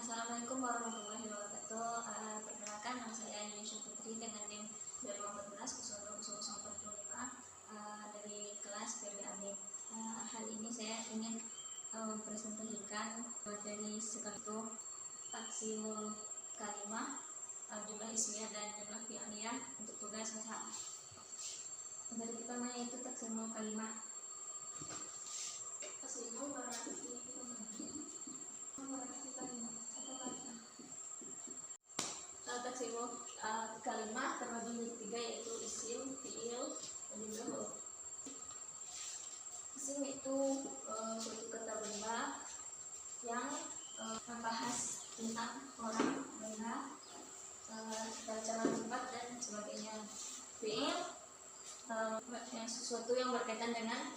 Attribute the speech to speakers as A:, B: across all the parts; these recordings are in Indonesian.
A: Assalamualaikum warahmatullahi wabarakatuh. Perkenalkan, nama saya Indonesia Putri dengan NIM 2014-02-0045 dari kelas PBAB. Hari ini saya ingin mempresentasikan dari sekaligus taksimul kalimah, jumlah ismiyah dan jumlah fi'liyah untuk tugas usaha. Dari pertama yaitu taksimul kalimah. Taksimul berarti taksimul kalimah terbagi menjadi tiga, yaitu isim, fi'il, dan juga huruf. Isim itu suatu kata benda yang membahas tentang orang, benda, cara tempat dan sebagainya. Fi'il sesuatu yang berkaitan dengan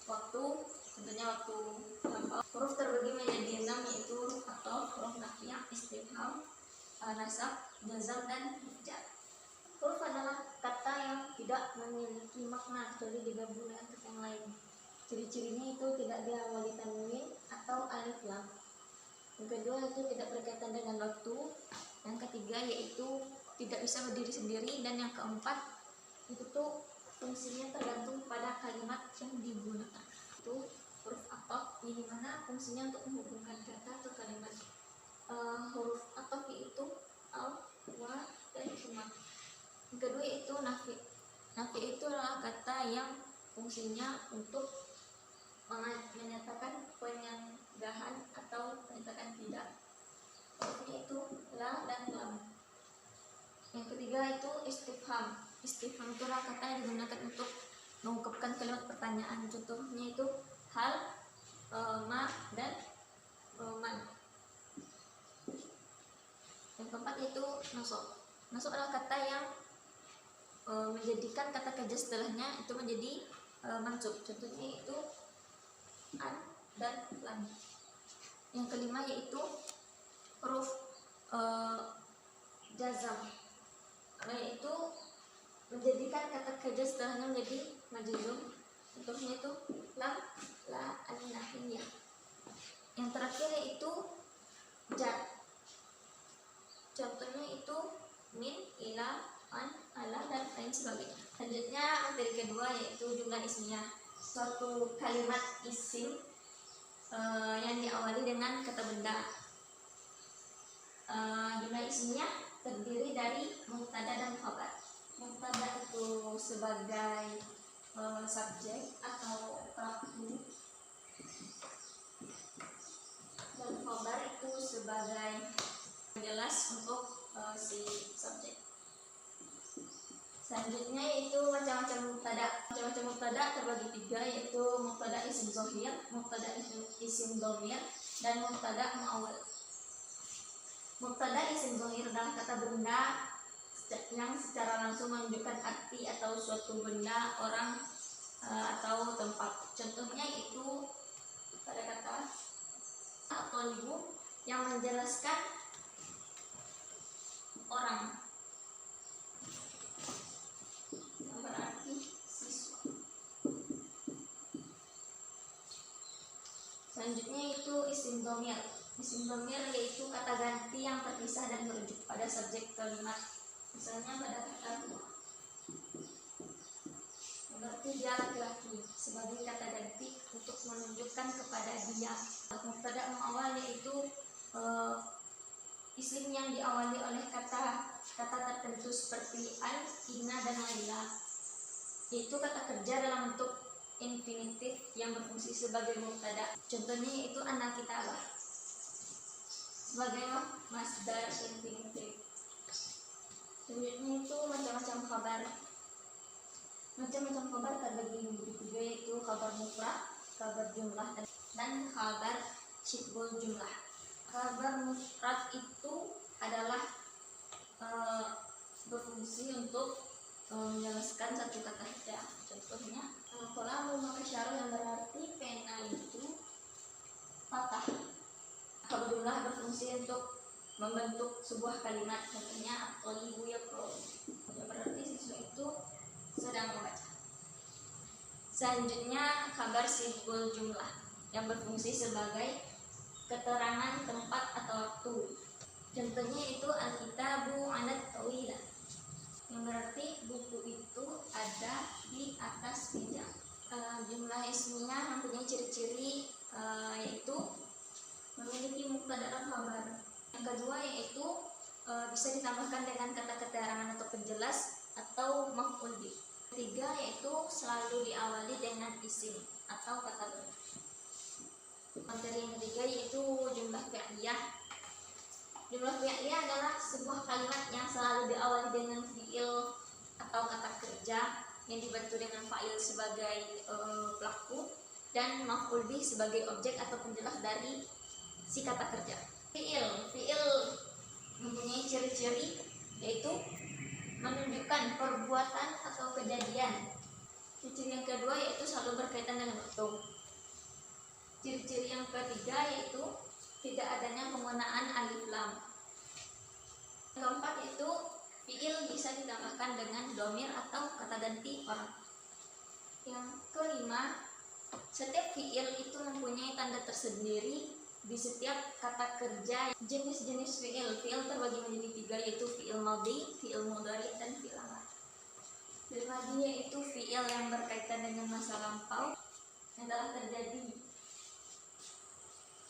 A: waktu, tentunya waktu lampau. Huruf terbagi menjadi 6, yaitu huruf atau huruf nafiyah, istifham, nasab, jazam, dan jar. Huruf adalah kata yang tidak memiliki makna kecuali digabung dengan kata yang lain. Ciri-cirinya itu tidak diawali tanwin atau alif lam. Yang kedua itu tidak berkaitan dengan waktu. Yang ketiga yaitu tidak bisa berdiri sendiri, dan yang keempat itu tuh fungsinya tergantung pada kalimat yang digunakan. Itu huruf ataf, di mana fungsinya untuk menghubungkan kata atau kalimat. Huruf ataf itu al, wa, dan suma. Yang kedua itu nafi. Nafi itu adalah kata yang fungsinya untuk menyatakan penyanggahan atau menyatakan tidak. Hurufnya itu la dan lam. Yang ketiga itu istifham. Istifham itu adalah kata yang digunakan untuk mengungkapkan kalimat pertanyaan. Contohnya itu hal, ma, dan man. Yang keempat itu nasab. Nasab adalah kata yang menjadikan kata kerja setelahnya itu menjadi mansub. Contohnya itu an dan lam. Yang kelima yaitu huruf jazam, yaitu menjadikan kata kerja setelahnya menjadi majzum. Contohnya itu lam, la, an-nahiyah. Yang terakhir yaitu jar. Contohnya itu min, ila, an, ala, dan lain sebagainya. Selanjutnya materi kedua yaitu jumlah ismiyah. Suatu kalimat isim yang diawali dengan kata benda. Jumlah ismiyah terdiri dari mubtada dan khabar. Mubtada itu sebagai subjek atau pelaku, dan khabar itu sebagai jelas untuk si subjek. Selanjutnya yaitu macam-macam mubtada. Macam-macam mubtada terbagi tiga, yaitu mubtada isim zahir, mubtada isim dhamir, dan mubtada muawwal. Mubtada isim zahir adalah kata benda yang secara langsung menunjukkan arti atau suatu benda, orang, atau tempat. Contohnya itu pada kata atau ibu yang menjelaskan orang, yang berarti siswa. Selanjutnya itu isim dhamir. Isim dhamir yaitu kata ganti yang terpisah dan merujuk pada subjek kalimat. Misalnya pada kata huwa, berarti dia laki-laki, sebagai kata ganti untuk menunjukkan kepada dia. Mubtada muawwal yaitu isim yang diawali oleh kata tertentu seperti an, inna, dan laila, yaitu kata kerja dalam bentuk infinitif yang berfungsi sebagai mubtada. Contohnya yaitu anna kitabah sebagai masdar infinitif. Selanjutnya itu macam-macam kabar. Macam-macam kabar terbagi menjadi tiga, yaitu kabar mufrad, kabar jumlah, dan kabar syibhul jumlah. Kabar mufrad itu adalah berfungsi untuk menjelaskan satu kata saja. Contohnya qalamu makasyaru, yang berarti pena itu patah. Kabar jumlah berfungsi untuk membentuk sebuah kalimat. Contohnya at-thalibu yaqra'u, yang berarti siswa itu sedang membaca. Selanjutnya kabar syibhul jumlah yang berfungsi sebagai keterangan tempat mubtada dan khabar. Yang kedua yaitu bisa ditambahkan dengan kata keterangan atau penjelas atau maf'ul bih. Ketiga yaitu selalu diawali dengan isim atau kata benda. Materi yang ketiga yaitu jumlah fi'liyah. Jumlah fi'liyah adalah sebuah kalimat yang selalu diawali dengan fi'il atau kata kerja yang dibantu dengan fa'il sebagai pelaku dan maf'ul bih sebagai objek atau penjelas dari si kata kerja. Fi'il mempunyai ciri-ciri yaitu menunjukkan perbuatan atau kejadian. Ciri-ciri yang kedua yaitu selalu berkaitan dengan waktu. Ciri-ciri yang ketiga yaitu tidak adanya penggunaan alif lam. Yang keempat yaitu fi'il bisa ditambahkan dengan domir atau kata ganti orang. Yang kelima, setiap fi'il itu mempunyai tanda tersendiri di setiap kata kerja. Jenis-jenis fi'il terbagi menjadi tiga yaitu fi'il madhi, fi'il mudhari, dan fi'il amar. Fi'il madhi yaitu fi'il yang berkaitan dengan masa lampau yang telah terjadi.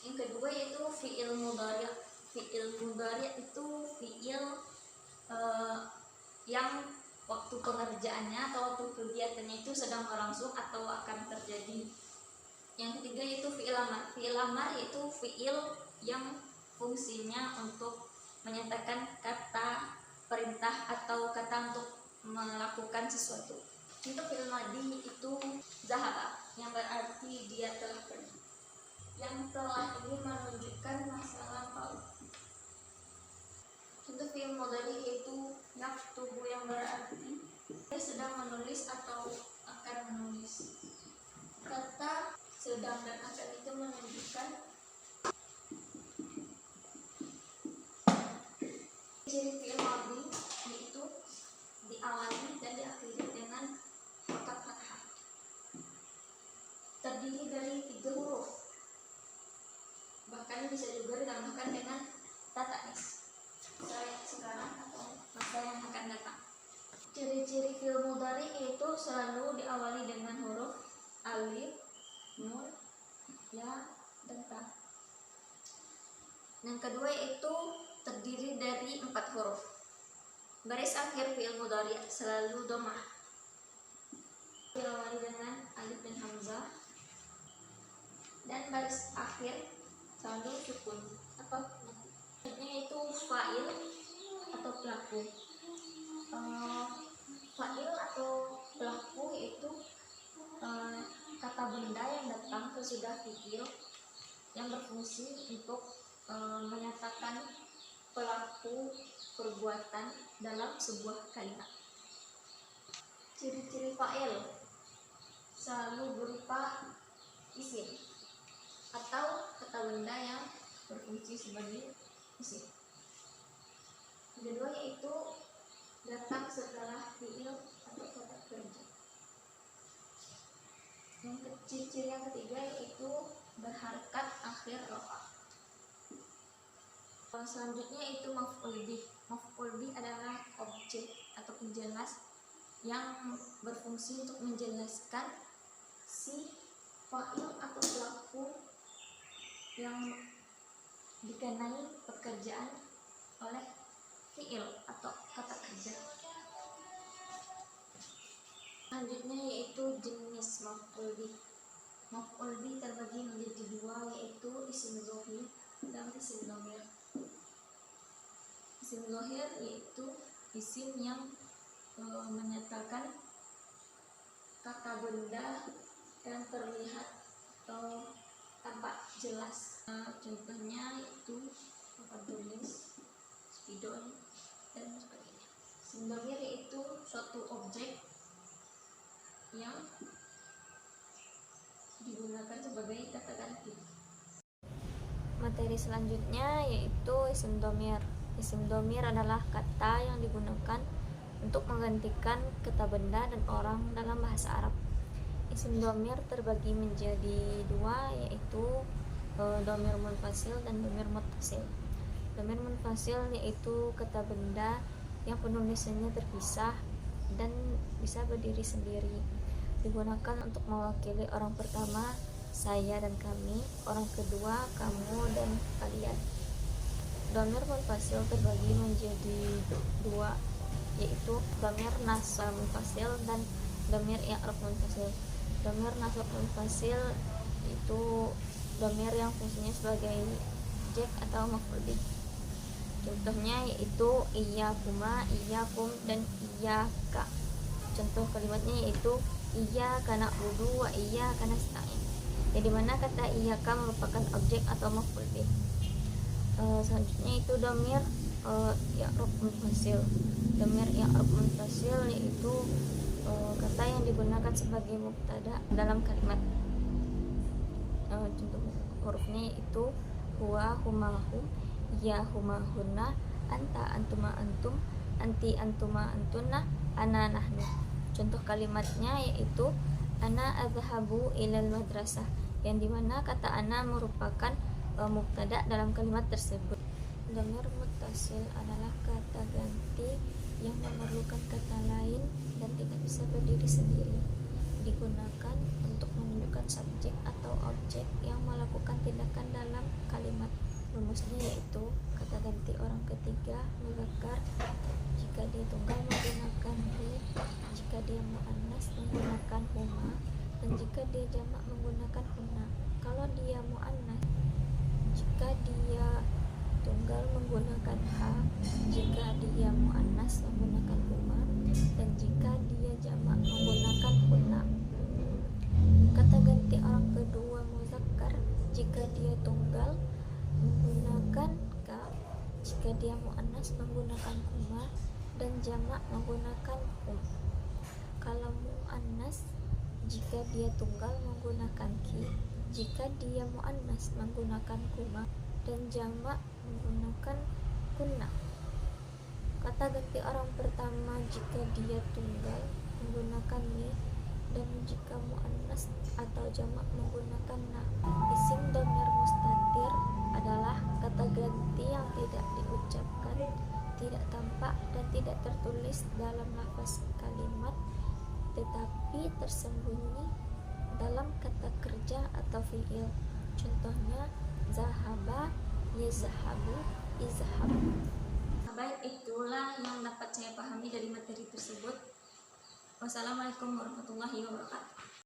A: Yang kedua yaitu fi'il mudhari. Fi'il mudhari itu fi'il yang waktu pengerjaannya atau waktu kegiatannya itu sedang berlangsung atau akan terjadi. Yang ketiga yaitu fi'il amar. Fi'il amar yaitu fi'il yang fungsinya untuk menyatakan kata perintah atau kata untuk melakukan sesuatu. Untuk fi'il madhi itu zahaba, yang berarti dia telah pergi. Yang telah ini menunjukkan masa lampau. Untuk fi'il mudhari yaitu yaktubu, yang berarti dia sedang menulis atau akan menulis. Kata sedang dan akan itu menunjukkan ciri fi'il madhi yaitu diawali dan diakhiri dengan harokat fathah. Terdiri dari 3 huruf. Bahkan bisa juga ditambahkan dengan tatanis sekarang atau masa yang akan datang. Ciri-ciri fi'il mudhari itu selalu diawali dengan huruf alif, nun, ya, dan ta. Yang kedua itu terdiri dari 4 huruf. Baris akhir fi'il mudhari selalu dhammah. Diawali dengan alif dan hamzah. Dan baris akhir selalu sukun atau itu fa'il atau pelaku. Fa'il atau pelaku itu kata benda yang datang sesudah fi'il yang berfungsi untuk menyatakan pelaku perbuatan dalam sebuah kalimat. Ciri-ciri fa'il selalu berupa isim atau kata benda yang berfungsi sebagai isim. Kedua yaitu datang setelah fi'il atau kata kerja. Yang ciri yang ketiga yaitu berharakat akhir rafa. Selanjutnya itu maf'ul bih. Maf'ul bih adalah objek atau penjelas yang berfungsi untuk menjelaskan si fa'il atau pelaku yang dikenai pekerjaan oleh fi'il atau kata kerja. Selanjutnya yaitu jenis maf'ul bih. Maf'ul bih terbagi menjadi 2 yaitu isim dhohir dan isim dhamir. Isim dhohir yaitu isim yang menyatakan kata benda yang terlihat atau tampak jelas. Contohnya yaitu papan tulis, spidol, dan sebagainya. Isim dhamir yaitu suatu objek yang digunakan sebagai kata ganti. Materi selanjutnya yaitu isim dhamir. Isim dhamir adalah kata yang digunakan untuk menggantikan kata benda dan orang dalam bahasa Arab. Isim dhamir terbagi menjadi 2 yaitu dhamir munfasil dan dhamir muttasil. Dhamir munfasil yaitu kata benda yang penulisannya terpisah dan bisa berdiri sendiri, digunakan untuk mewakili orang pertama saya dan kami, orang kedua kamu dan kalian. Dhamir munfasil terbagi menjadi dua, yaitu dhamir nasab munfasil dan dhamir i'rab munfasil. Dhamir nasab munfasil itu dhamir yang fungsinya sebagai objek atau maf'ul bih. Contohnya yaitu iyyakuma, iyyakum, dan iyyaka. Contoh kalimatnya yaitu iyyaka na'budu wa iyyaka nasta'in, yang dimana kata iyyaka merupakan objek atau maf'ul bih. Selanjutnya itu dhamir i'rab munfasil. Dhamir i'rab munfasil yaitu kata yang digunakan sebagai mubtada dalam kalimat. Contoh hurufnya itu huwa, huma, hum, ya, huma, hunna, anta, antuma, antum, anti, antuma, antuna, ana, nahnu. Contoh kalimatnya yaitu ana adhabu ilal madrasah, yang dimana kata ana merupakan mubtada dalam kalimat tersebut. Dhamir muttasil adalah kata ganti yang memerlukan kata lain dan tidak bisa berdiri sendiri, digunakan untuk menunjukkan subjek atau objek yang melakukan tindakan dalam kalimat. Rumusnya yaitu kata ganti orang ketiga muzakkar jika dia tunggal menggunakan hu, jika dia muannas menggunakan huma, dan jika dia jamak menggunakan hunna. Kalau dia muannas, jika dia tunggal menggunakan ha, jika dia muannas menggunakan huma, dan jika dia jamak menggunakan hunna. Kata ganti orang kedua muzakkar jika dia tunggal menggunakan ka, jika dia muannas menggunakan huma, dan jamak menggunakan hum. Kalau muannas, jika dia tunggal menggunakan ki, jika dia muannas menggunakan kuma, dan jamak menggunakan kunna. Kata ganti orang pertama jika dia tunggal menggunakan ni, dan jika muannas atau jamak menggunakan na. Isim dhamir mustatir adalah kata ganti yang tidak diucapkan, tidak tampak, dan tidak tertulis dalam lafaz kalimat, tetapi tersembunyi dalam kata kerja atau fi'il. Contohnya zahaba, yazhabu, izhabu. Baik, itulah yang dapat saya pahami dari materi tersebut. Wassalamualaikum warahmatullahi wabarakatuh.